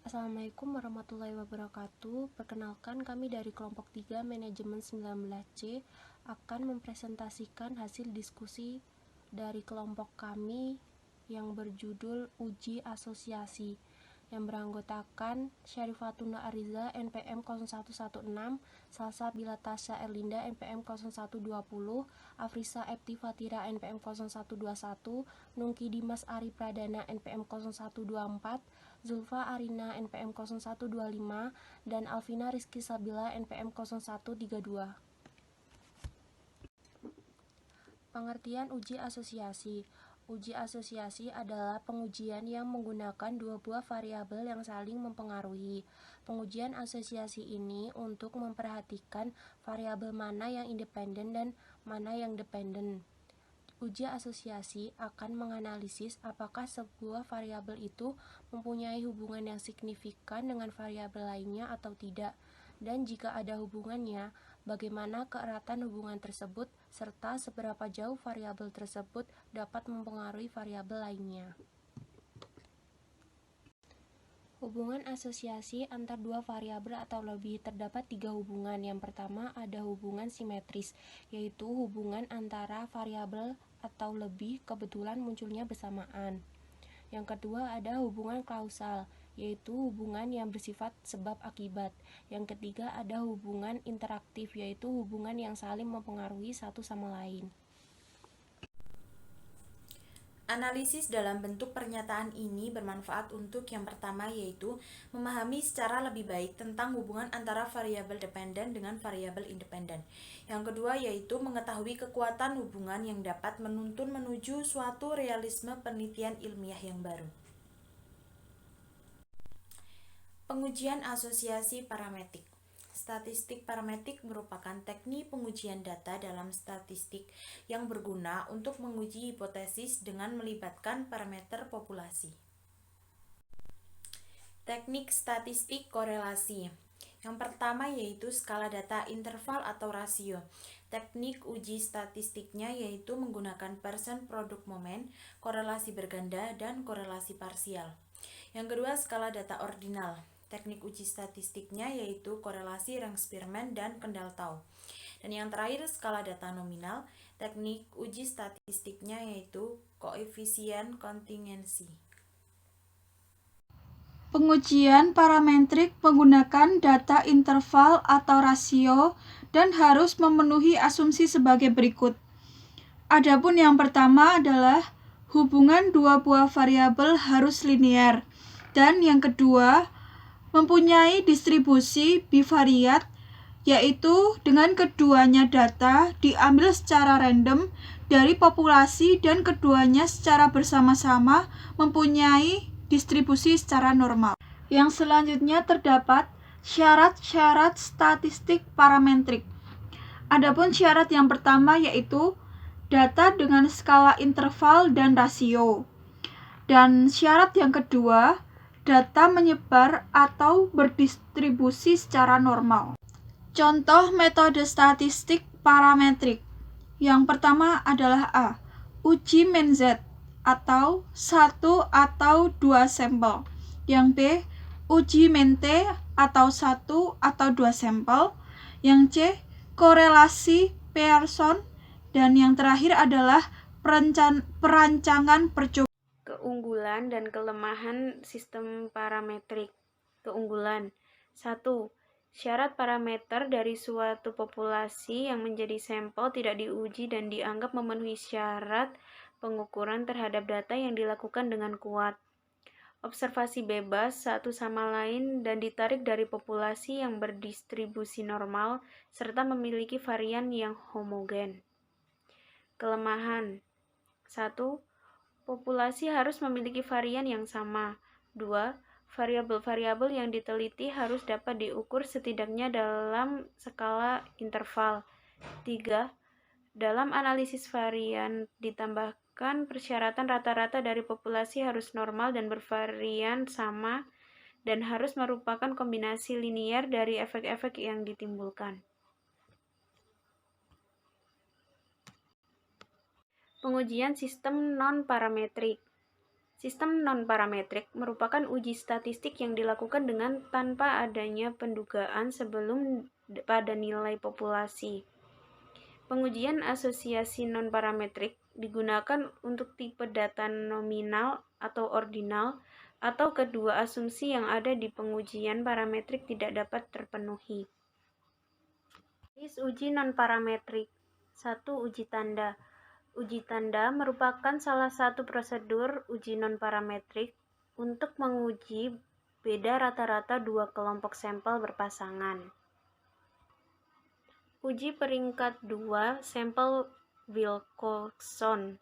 Assalamualaikum warahmatullahi wabarakatuh. Perkenalkan, kami dari kelompok 3 Manajemen 19C akan mempresentasikan hasil diskusi dari kelompok kami yang berjudul Uji Asosiasi, yang beranggotakan Syarifatuna Ariza NPM 0116, Salsa Bilatasya Erlinda NPM 0120, Afrisa Epti Fatira NPM 0121, Nungki Dimas Ari Pradana NPM 0124, Zulfa Arina NPM 0125, dan Alvina Rizky Sabila NPM 0132. Pengertian uji asosiasi. Uji asosiasi adalah pengujian yang menggunakan dua buah variabel yang saling mempengaruhi. Pengujian asosiasi ini untuk memperhatikan variabel mana yang independen dan mana yang dependen. Uji asosiasi akan menganalisis apakah sebuah variabel itu mempunyai hubungan yang signifikan dengan variabel lainnya atau tidak, dan jika ada hubungannya, bagaimana keeratan hubungan tersebut, serta seberapa jauh variabel tersebut dapat mempengaruhi variabel lainnya. Hubungan asosiasi antar dua variabel atau lebih. Terdapat 3 hubungan. Yang pertama ada hubungan simetris, yaitu hubungan antara variabel atau lebih kebetulan munculnya bersamaan. Yang kedua ada hubungan kausal, yaitu hubungan yang bersifat sebab akibat. Yang ketiga ada hubungan interaktif, yaitu hubungan yang saling mempengaruhi satu sama lain. Analisis dalam bentuk pernyataan ini bermanfaat untuk yang pertama, yaitu memahami secara lebih baik tentang hubungan antara variabel dependen dengan variabel independen. Yang kedua, yaitu mengetahui kekuatan hubungan yang dapat menuntun menuju suatu realisme penelitian ilmiah yang baru. Pengujian asosiasi parametrik. Statistik parametrik merupakan teknik pengujian data dalam statistik yang berguna untuk menguji hipotesis dengan melibatkan parameter populasi. Teknik statistik korelasi. Yang pertama yaitu skala data interval atau rasio. Teknik uji statistiknya yaitu menggunakan persen produk momen, korelasi berganda, dan korelasi parsial. Yang kedua, skala data ordinal. Teknik uji statistiknya yaitu korelasi Range-Spearman dan Kendall-Tau. Dan yang terakhir, skala data nominal. Teknik uji statistiknya yaitu koefisien kontingensi. Pengujian parametrik menggunakan data interval atau rasio dan harus memenuhi asumsi sebagai berikut. Adapun yang pertama adalah hubungan dua buah variabel harus linear, dan yang kedua mempunyai distribusi bivariat, yaitu dengan keduanya data diambil secara random dari populasi dan keduanya secara bersama-sama mempunyai distribusi secara normal. Yang selanjutnya terdapat syarat-syarat statistik parametrik. Adapun syarat yang pertama yaitu data dengan skala interval dan rasio. Dan syarat yang kedua, data menyebar atau berdistribusi secara normal. Contoh metode statistik parametrik. Yang pertama adalah A. Uji mean Z atau 1 atau 2 sampel. Yang B. Uji mean T atau 1 atau 2 sampel. Yang C. Korelasi Pearson. Dan yang terakhir adalah perancangan percobaan. Keunggulan dan kelemahan sistem parametrik. Keunggulan 1. Syarat parameter dari suatu populasi yang menjadi sampel tidak diuji dan dianggap memenuhi syarat pengukuran terhadap data yang dilakukan dengan kuat. Observasi bebas satu sama lain dan ditarik dari populasi yang berdistribusi normal serta memiliki varian yang homogen. Kelemahan 1. Populasi harus memiliki varian yang sama. 2. Variabel-variabel yang diteliti harus dapat diukur setidaknya dalam skala interval. 3. Dalam analisis varian ditambahkan persyaratan rata-rata dari populasi harus normal dan bervarian sama dan harus merupakan kombinasi linier dari efek-efek yang ditimbulkan. Pengujian sistem non-parametrik. Sistem non-parametrik merupakan uji statistik yang dilakukan dengan tanpa adanya pendugaan sebelum pada nilai populasi. Pengujian asosiasi non-parametrik digunakan untuk tipe data nominal atau ordinal, atau kedua asumsi yang ada di pengujian parametrik tidak dapat terpenuhi. Jenis uji non-parametrik. 1. Uji tanda. Uji tanda merupakan salah satu prosedur uji non-parametrik untuk menguji beda rata-rata dua kelompok sampel berpasangan. Uji peringkat 2, sampel Wilcoxon.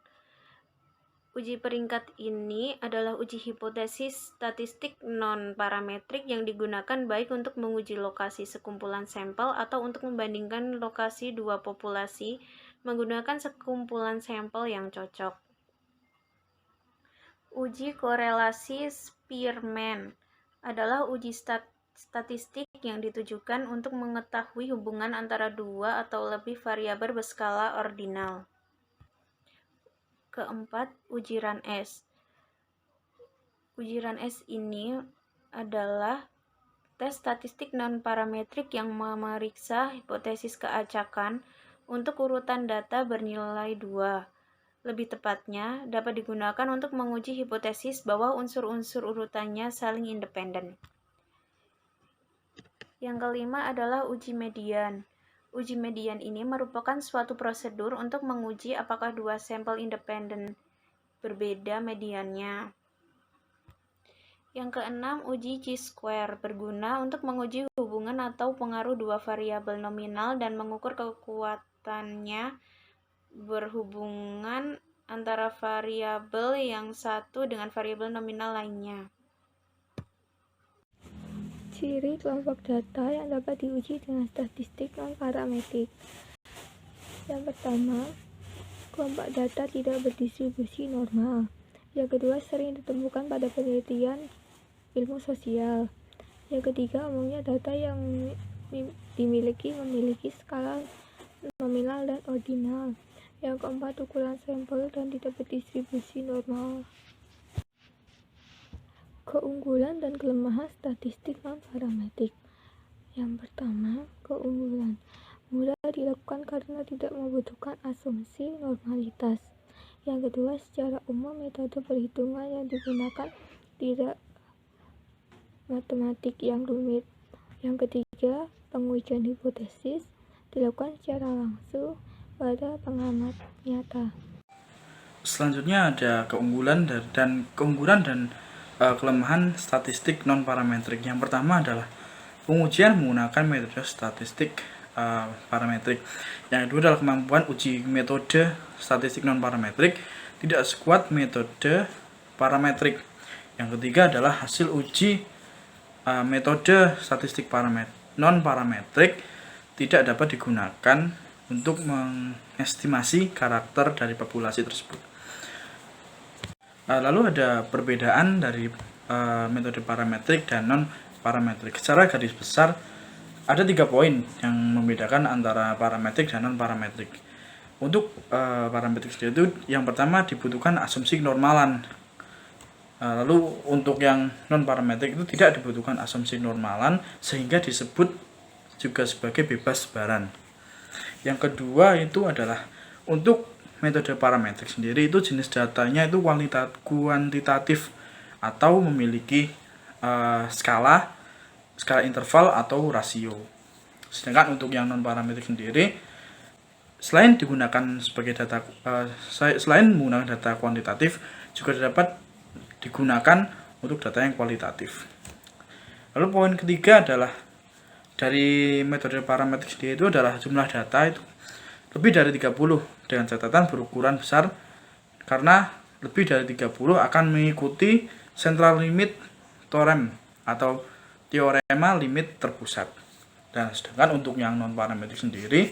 Uji peringkat ini adalah uji hipotesis statistik non-parametrik yang digunakan baik untuk menguji lokasi sekumpulan sampel atau untuk membandingkan lokasi dua populasi menggunakan sekumpulan sampel yang cocok. Uji korelasi Spearman adalah uji statistik yang ditujukan untuk mengetahui hubungan antara dua atau lebih variabel berskala ordinal. Keempat, uji Run-S. Uji Run-S ini adalah tes statistik non-parametrik yang memeriksa hipotesis keacakan untuk urutan data bernilai 2. Lebih tepatnya, dapat digunakan untuk menguji hipotesis bahwa unsur-unsur urutannya saling independen. Yang kelima adalah uji median. Uji median ini merupakan suatu prosedur untuk menguji apakah dua sampel independen berbeda mediannya. Yang keenam, uji chi-square berguna untuk menguji hubungan atau pengaruh dua variabel nominal dan mengukur kekuatannya berhubungan antara variabel yang satu dengan variabel nominal lainnya. Ciri kelompok data yang dapat diuji dengan statistik non-parametrik. Yang pertama, kelompok data tidak berdistribusi normal. Yang kedua, sering ditemukan pada penelitian ilmu sosial. Yang ketiga, umumnya data yang memiliki skala nominal dan ordinal. Yang keempat, ukuran sampel dan tidak berdistribusi normal. Keunggulan dan kelemahan statistik non-parametrik. Yang pertama, keunggulan. Mudah dilakukan karena tidak membutuhkan asumsi normalitas. Yang kedua, secara umum metode perhitungan yang digunakan tidak matematik yang rumit. Yang ketiga, pengujian hipotesis dilakukan secara langsung pada pengamat nyata. Selanjutnya ada keunggulan dan kelemahan statistik non-parametrik. Yang pertama adalah pengujian menggunakan metode statistik parametrik. Yang kedua adalah kemampuan uji metode statistik non-parametrik tidak sekuat metode parametrik. Yang ketiga adalah hasil uji metode statistik non-parametrik tidak dapat digunakan untuk mengestimasi karakter dari populasi tersebut. Lalu ada perbedaan dari metode parametrik dan non-parametrik. Secara garis besar, ada 3 poin yang membedakan antara parametrik dan non-parametrik. Untuk parametrik sendiri itu, yang pertama dibutuhkan asumsi normalan. Lalu untuk yang non-parametrik itu tidak dibutuhkan asumsi normalan, sehingga disebut juga sebagai bebas sebaran. Yang kedua itu adalah untuk metode parametrik sendiri itu jenis datanya itu kuantitatif atau memiliki skala interval atau rasio. Sedangkan untuk yang non parametrik sendiri selain menggunakan data kuantitatif juga dapat digunakan untuk data yang kualitatif. Lalu poin ketiga adalah dari metode parametrik sendiri itu adalah jumlah data itu lebih dari 30 dengan catatan berukuran besar, karena lebih dari 30 akan mengikuti central limit theorem atau teorema limit terpusat. Dan sedangkan untuk yang non parametrik sendiri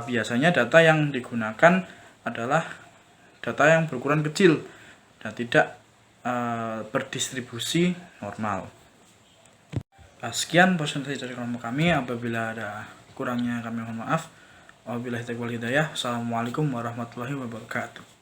biasanya data yang digunakan adalah data yang berukuran kecil dan tidak berdistribusi normal. Sekian presentasi dari kelompok kami. Apabila ada kurangnya kami mohon maaf. Wabillahi taufiq wal hidayah. Assalamualaikum warahmatullahi wabarakatuh.